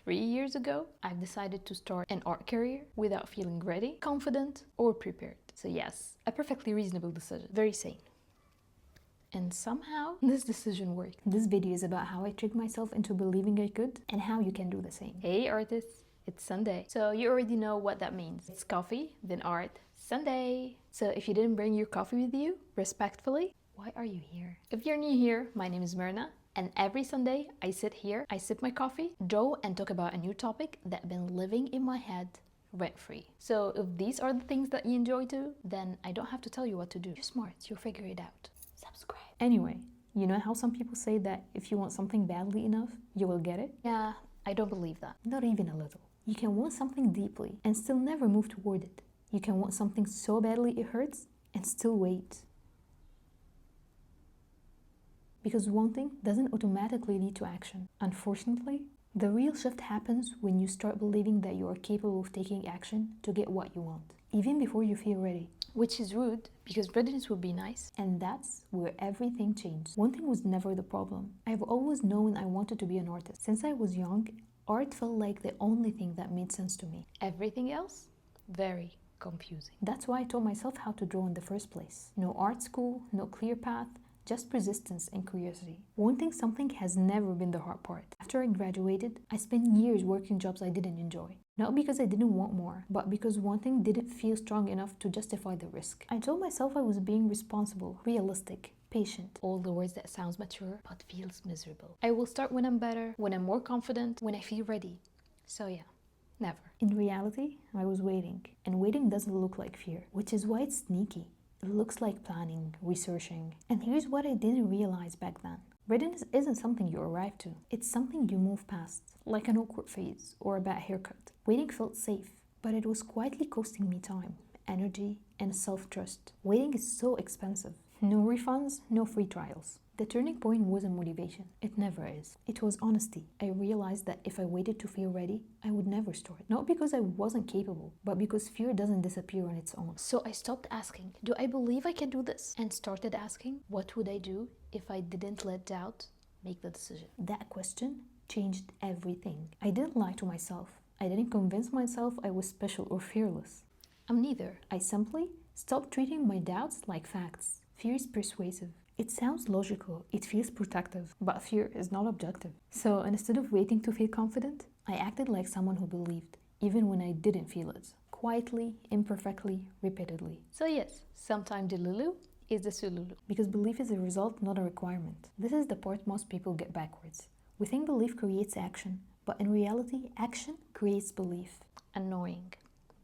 3 years ago, I've decided to start an art career without feeling ready, confident, or prepared. So yes, a perfectly reasonable decision, very sane. And somehow, this decision worked. This video is about how I tricked myself into believing I could and how you can do the same. Hey artists, it's Sunday. So you already know what that means. It's coffee, then art, Sunday. So if you didn't bring your coffee with you, respectfully, why are you here? If you're new here, my name is Myrna. And every Sunday, I sit here, I sip my coffee, draw and talk about a new topic that's been living in my head rent-free. So if these are the things that you enjoy too, then I don't have to tell you what to do. You're smart, you'll figure it out. Subscribe. Anyway, you know how some people say that if you want something badly enough, you will get it? Yeah, I don't believe that. Not even a little. You can want something deeply and still never move toward it. You can want something so badly it hurts and still wait. Because wanting doesn't automatically lead to action. Unfortunately, the real shift happens when you start believing that you are capable of taking action to get what you want, even before you feel ready. Which is rude, because readiness would be nice. And that's where everything changed. Wanting was never the problem. I've always known I wanted to be an artist. Since I was young, art felt like the only thing that made sense to me. Everything else? Very confusing. That's why I taught myself how to draw in the first place. No art school, no clear path, just persistence and curiosity. Wanting something has never been the hard part. After I graduated, I spent years working jobs I didn't enjoy. Not because I didn't want more, but because wanting didn't feel strong enough to justify the risk. I told myself I was being responsible, realistic, patient. All the words that sounds mature, but feels miserable. I will start when I'm better, when I'm more confident, when I feel ready. So yeah, never. In reality, I was waiting. And waiting doesn't look like fear, which is why it's sneaky. It looks like planning, researching. And here's what I didn't realize back then. Readiness isn't something you arrive to. It's something you move past, like an awkward phase or a bad haircut. Waiting felt safe, but it was quietly costing me time, energy, and self-trust. Waiting is so expensive. No refunds, no free trials. The turning point wasn't motivation. It never is. It was honesty. I realized that if I waited to feel ready, I would never start. Not because I wasn't capable, but because fear doesn't disappear on its own. So I stopped asking, do I believe I can do this? And started asking, what would I do if I didn't let doubt make the decision? That question changed everything. I didn't lie to myself. I didn't convince myself I was special or fearless. I'm neither. I simply stopped treating my doubts like facts. Fear is persuasive. It sounds logical, it feels protective, but fear is not objective. So instead of waiting to feel confident, I acted like someone who believed, even when I didn't feel it. Quietly, imperfectly, repeatedly. So yes, sometimes the Lulu is the Sululu. Because belief is a result, not a requirement. This is the part most people get backwards. We think belief creates action, but in reality, action creates belief. Annoying,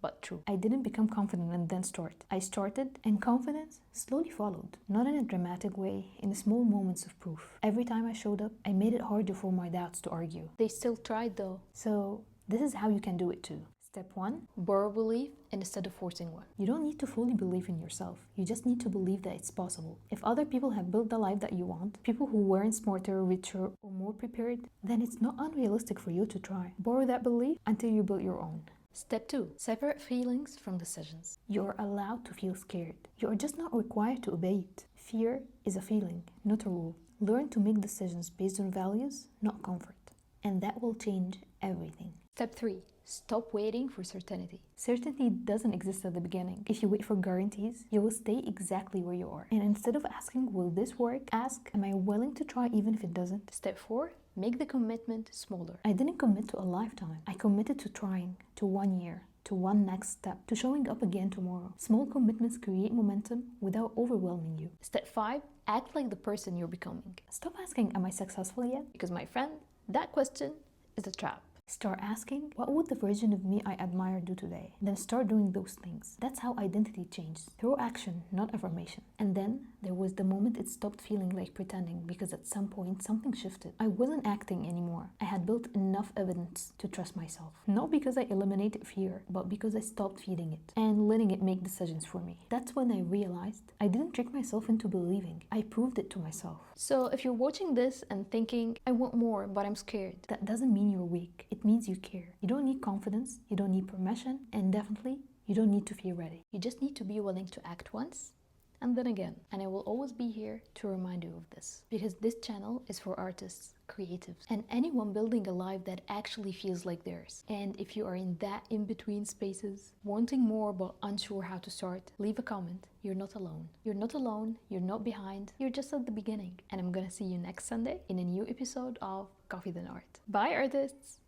but true. I didn't become confident and then start. I started, and confidence slowly followed. Not in a dramatic way, in the small moments of proof. Every time I showed up, I made it harder for my doubts to argue. They still tried though. So, this is how you can do it too. Step 1. Borrow belief instead of forcing one. You don't need to fully believe in yourself. You just need to believe that it's possible. If other people have built the life that you want, people who weren't smarter, richer, or more prepared, then it's not unrealistic for you to try. Borrow that belief until you build your own. Step 2. Separate feelings from decisions. You're allowed to feel scared. You're just not required to obey it. Fear is a feeling, not a rule. Learn to make decisions based on values, not comfort. And that will change everything. Step 3. Stop waiting for certainty. Certainty doesn't exist at the beginning. If you wait for guarantees, you will stay exactly where you are. And instead of asking, will this work? Ask, am I willing to try even if it doesn't? Step 4. Make the commitment smaller. I didn't commit to a lifetime. I committed to trying, to 1 year, to one next step, to showing up again tomorrow. Small commitments create momentum without overwhelming you. Step 5. Act like the person you're becoming. Stop asking, am I successful yet? Because my friend, that question is a trap. Start asking, what would the version of me I admire do today? Then start doing those things. That's how identity changes. Through action, not affirmation. And then there was the moment it stopped feeling like pretending, because at some point something shifted. I wasn't acting anymore. I had built enough evidence to trust myself. Not because I eliminated fear, but because I stopped feeding it and letting it make decisions for me. That's when I realized I didn't trick myself into believing. I proved it to myself. So if you're watching this and thinking, I want more, but I'm scared, that doesn't mean you're weak. It means you care. You don't need confidence, you don't need permission, and definitely, you don't need to feel ready. You just need to be willing to act once and then again. And I will always be here to remind you of this, because this channel is for artists, creatives, and anyone building a life that actually feels like theirs. And if you are in that in-between spaces, wanting more but unsure how to start, leave a comment. You're not alone. You're not alone, you're not behind, you're just at the beginning. And I'm gonna see you next Sunday in a new episode of Coffee Than Art. Bye, artists!